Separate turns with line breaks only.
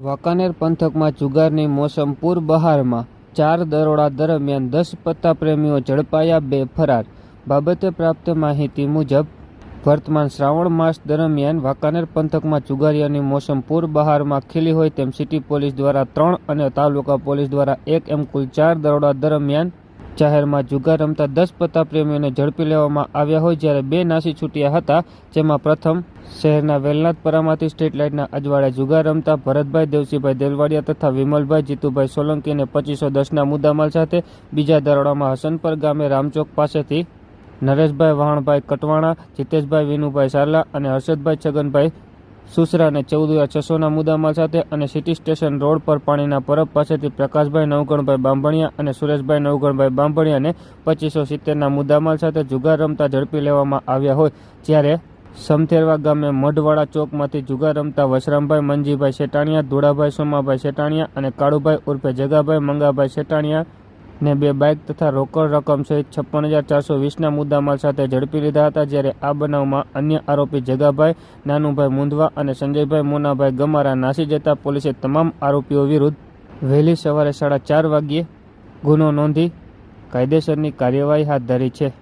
વાંકાનેર પંથકમાં જુગારની મોસમ પૂર બહારમાં 4 દરોડા દરમિયાન 10 પત્તા પ્રેમીઓ ઝડપાયા, 2 ફરાર. બાબતે પ્રાપ્ત માહિતી મુજબ વર્તમાન શ્રાવણ માસ દરમિયાન વાંકાનેર પંથકમાં જુગારીયાની મોસમ પૂર બહારમાં ખીલી હોય તેમ સિટી પોલીસ દ્વારા 3 અને તાલુકા પોલીસ દ્વારા 1 એમ કુલ 4 દરોડા દરમિયાન જાહેરમાં જુગાર રમતા 10 પત્તા પ્રેમીઓને ઝડપી લેવામાં આવ્યા હોય, જ્યારે 2 નાસી છૂટ્યા હતા. જેમાં પ્રથમ શહેરના વેલનાથપરામાંથી સ્ટ્રીટ લાઇટના અજવાળે જુગાર રમતા ભરતભાઈ દેવસીભાઈ દેલવાડિયા તથા વિમલભાઈ જીતુભાઈ સોલંકીને 2510ના મુદ્દામાલ સાથે, બીજા દરોડામાં હસનપર ગામે રામચોક પાસેથી નરેશભાઈ વાહણભાઈ કટવાણા, જીતેશભાઈ વિનુભાઈ સારલા અને હર્ષદભાઈ છગનભાઈ સુસરાને 14,600ના મુદ્દામાલ સાથે અને સિટી સ્ટેશન રોડ પર પાણીના પરબ પાસેથી પ્રકાશભાઈ નવગણભાઈ બાંભણિયા અને સુરેશભાઈ નવગણભાઈ બાંભણિયાને 2570ના મુદ્દામાલ સાથે જુગાર રમતા ઝડપી લેવામાં આવ્યા હોય, જ્યારે સમથેરવા ગામે મઢવાડા ચોકમાંથી જુગાર રમતા વશરામભાઈ મંજીભાઈ શેટાણીયા, ધોળાભાઈ સોમાભાઈ શેટાણીયા અને કાળુભાઈ ઉર્ફે જગાભાઈ મંગાભાઈ શેટાણીયા ને 2 બાઇક તથા રોકડ રકમ સહિત 56,420ના મુદ્દામાલ સાથે ઝડપી લીધા હતા. જ્યારે આ બનાવમાં અન્ય આરોપી જગાભાઈ નાનુભાઈ મુંદવા અને સંજયભાઈ મોનાભાઈ ગમારા નાસી જતા પોલીસે તમામ આરોપીઓ વિરુદ્ધ વહેલી સવારે 4:30 વાગ્યે ગુનો નોંધી કાયદેસરની કાર્યવાહી હાથ ધરી છે.